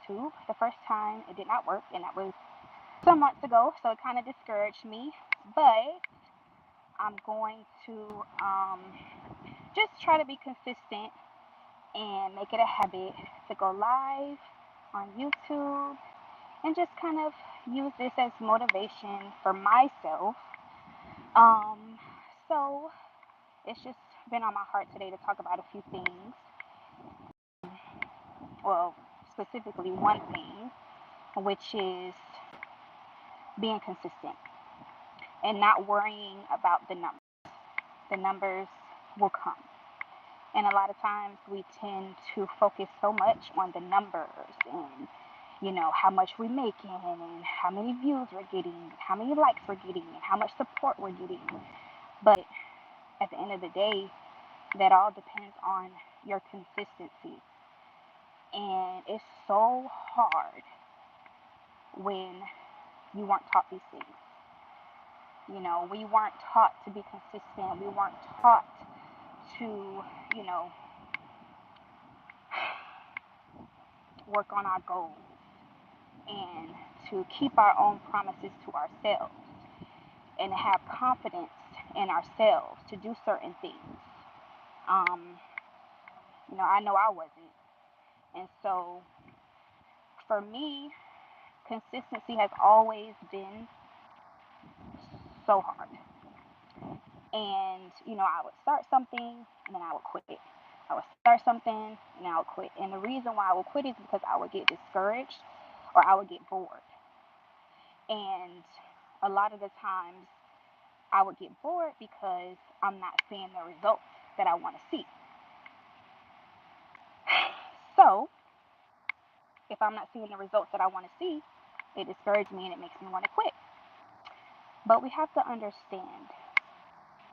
YouTube. The first time it did not work, and that was some months ago, so it kind of discouraged me. But I'm going to just try to be consistent and make it a habit to go live on YouTube and just kind of use this as motivation for myself. Um, so it's just been on my heart today to talk about a few things. Well, specifically one thing, which is being consistent and not worrying about the numbers. The numbers will come. And a lot of times we tend to focus so much on the numbers and, how much we're making and how many views we're getting, how many likes we're getting, and how much support we're getting. But at the end of the day, that all depends on your consistency. And it's so hard when you weren't taught these things. We weren't taught to be consistent. We weren't taught to, you know, work on our goals and to keep our own promises to ourselves and to have confidence in ourselves to do certain things. Um, I know I wasn't. And so for me, consistency has always been so hard. And, I would start something and then I would quit. I would start something and I would quit. And the reason why I would quit is because I would get discouraged or I would get bored. And a lot of the times I would get bored because I'm not seeing the results that I want to see. So, if I'm not seeing the results that I want to see, it discourages me and it makes me want to quit. But we have to understand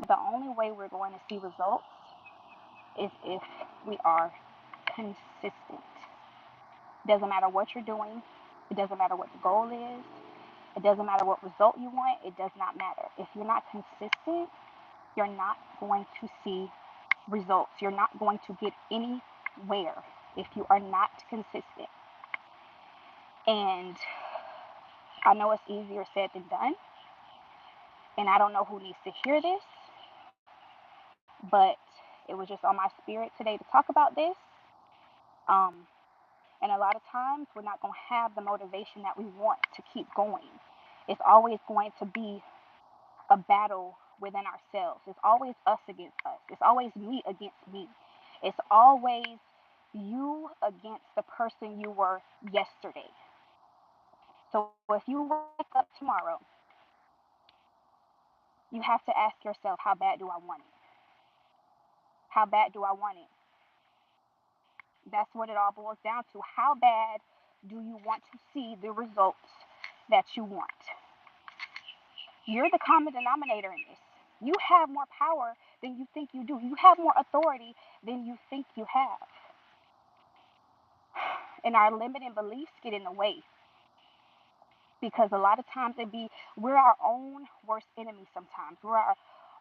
the only way we're going to see results is if we are consistent. It doesn't matter what you're doing, it doesn't matter what the goal is, it doesn't matter what result you want, it does not matter. If you're not consistent, you're not going to see results. You're not going to get anywhere if you are not consistent. And I know it's easier said than done. And I don't know who needs to hear this, but it was just on my spirit today to talk about this. Um, and a lot of times we're not going to have the motivation that we want to keep going. It's always going to be a battle within ourselves. It's always us against us. It's always me against me. It's always you against the person you were yesterday. So if you wake up tomorrow, you have to ask yourself, how bad do I want it? How bad do I want it? That's what it all boils down to. How bad do you want to see the results that you want? You're the common denominator in this. You have more power than you think you do. You have more authority than you think you have. And our limiting beliefs get in the way because a lot of times we're our own worst enemy sometimes. We're our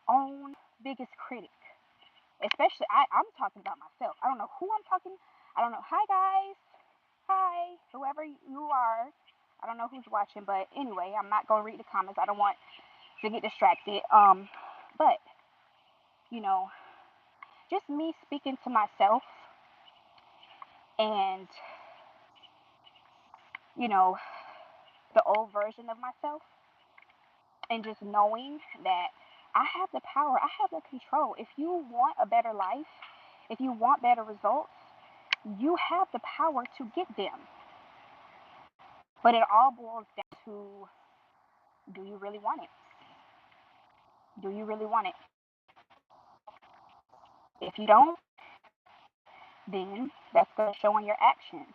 own biggest critic. Especially I'm talking about myself. I don't know who I'm talking. I don't know. Hi guys. Hi, whoever you are. I don't know who's watching, but anyway, I'm not gonna read the comments. I don't want to get distracted. But you know, just me speaking to myself and you know the old version of myself, and just knowing that I have the power, I have the control. If you want a better life, if you want better results, you have the power to get them. But it all boils down to, do you really want it? Do you really want it? If you don't, then that's going to show in your actions.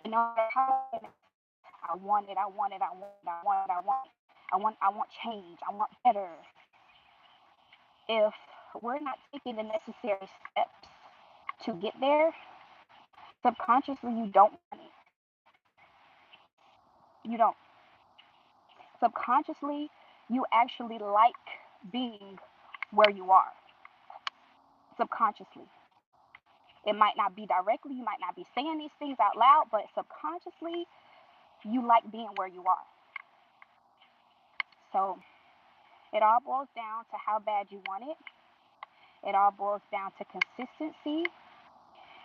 You know how I want it, I want it, I want it, I want it, I want change, I want better. If we're not taking the necessary steps to get there, subconsciously you don't want it. You don't. Subconsciously, you actually like being where you are. Subconsciously. It might not be directly, you might not be saying these things out loud, but subconsciously, you like being where you are. So it all boils down to how bad you want it. It all boils down to consistency.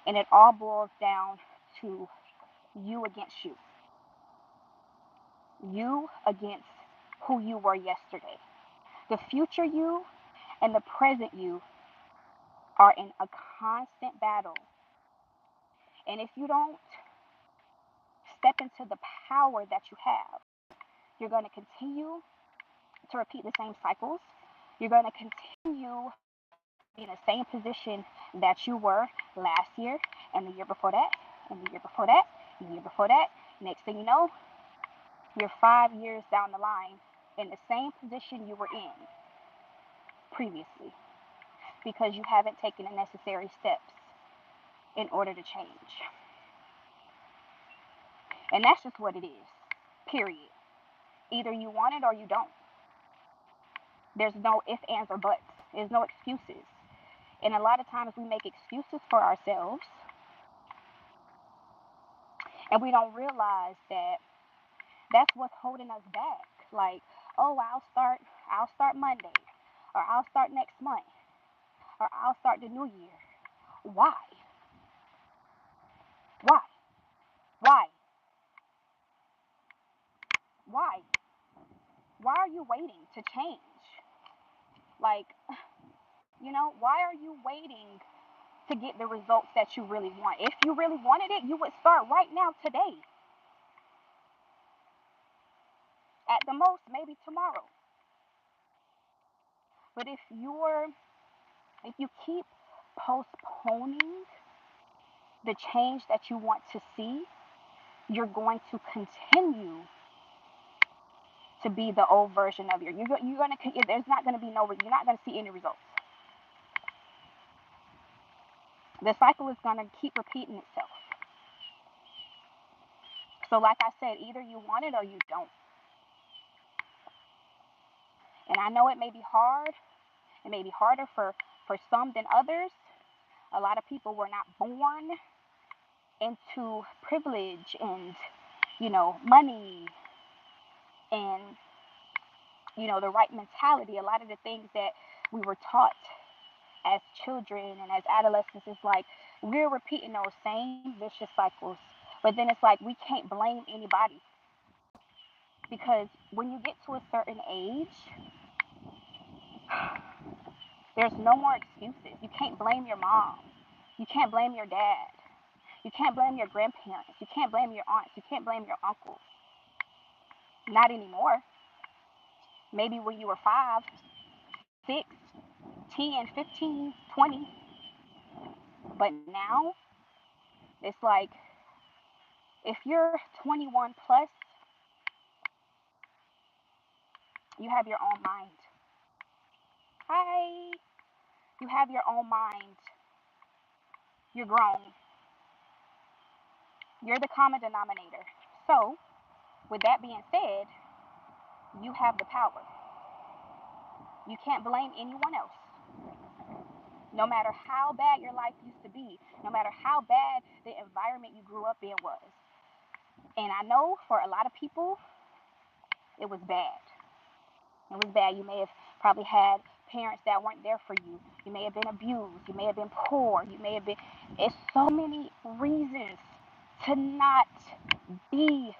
And it all boils down to you against you. You against who you were yesterday. The future you and the present you are in a constant battle. And if you don't step into the power that you have, you're going to continue to repeat the same cycles. You're going to continue in the same position that you were last year and the year before that and the year before that and the year before that. Next thing you know, you're 5 years down the line in the same position you were in previously because you haven't taken the necessary steps in order to change. And that's just what it is, period. Either you want it or you don't. There's no ifs, ands, or buts. There's no excuses. And a lot of times we make excuses for ourselves and we don't realize that that's what's holding us back. Like, oh, I'll start Monday, or I'll start next month, or I'll start the new year. Why? Why? Why? Why? Why are you waiting to change? Like, why are you waiting to get the results that you really want? If you really wanted it, you would start right now today. At the most, maybe tomorrow. But if you keep postponing the change that you want to see, you're going to continue to be the old version of you're gonna there's not gonna be you're not gonna see any results. The cycle is gonna keep repeating itself. So like I said, either you want it or you don't. And I know it may be hard. It may be harder for some than others. A lot of people were not born into privilege and money and the right mentality. A lot of the things that we were taught as children and as adolescents is like we're repeating those same vicious cycles. But then it's like we can't blame anybody because when you get to a certain age, there's no more excuses. You can't blame your mom. You can't blame your dad. You can't blame your grandparents. You can't blame your aunts. You can't blame your uncles. Not anymore. Maybe when you were 5, 6, 10, 15, 20. But now, it's like if you're 21 plus, you have your own mind. Hi. You have your own mind. You're grown. You're the common denominator. So, with that being said, you have the power. You can't blame anyone else. No matter how bad your life used to be, no matter how bad the environment you grew up in was. And I know for a lot of people, it was bad. It was bad. You may have probably had parents that weren't there for you. You may have been abused. You may have been poor. You may have been. It's so many reasons to not be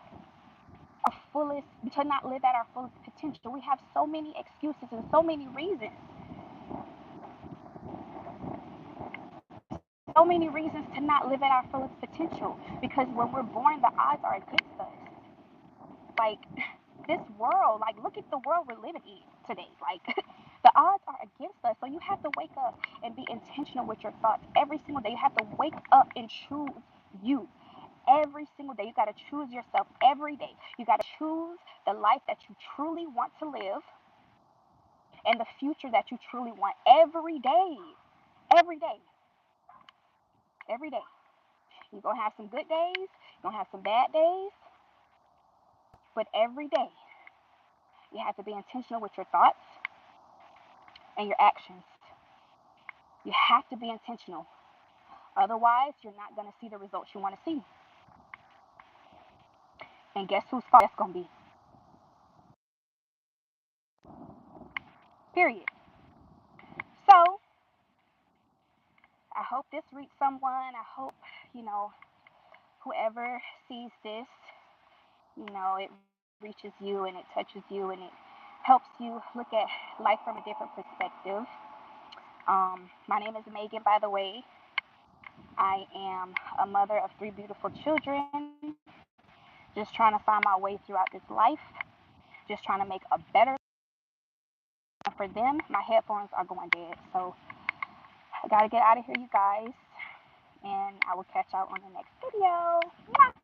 to not live at our fullest potential. We have so many excuses and so many reasons. So many reasons to not live at our fullest potential. Because when we're born, the odds are against us. Like, this world, like, look at the world we're living in today. Like, the odds are against us. So you have to wake up and be intentional with your thoughts every single day. You have to wake up and choose you. Every single day, you got to choose yourself every day. You got to choose the life that you truly want to live and the future that you truly want every day. Every day. Every day. You're going to have some good days. You're going to have some bad days. But every day, you have to be intentional with your thoughts and your actions. You have to be intentional Otherwise, you're not going to see the results you want to see. And guess whose fault that's going to be? Period. So, I hope this reached someone. I hope, you know, whoever sees this, it reaches you and it touches you and it helps you look at life from a different perspective. My name is Megan, by the way. I am a mother of three beautiful children, just trying to find my way throughout this life, just trying to make a better life for them. My headphones are going dead, so I gotta get out of here, you guys, and I will catch y'all on the next video. Mwah!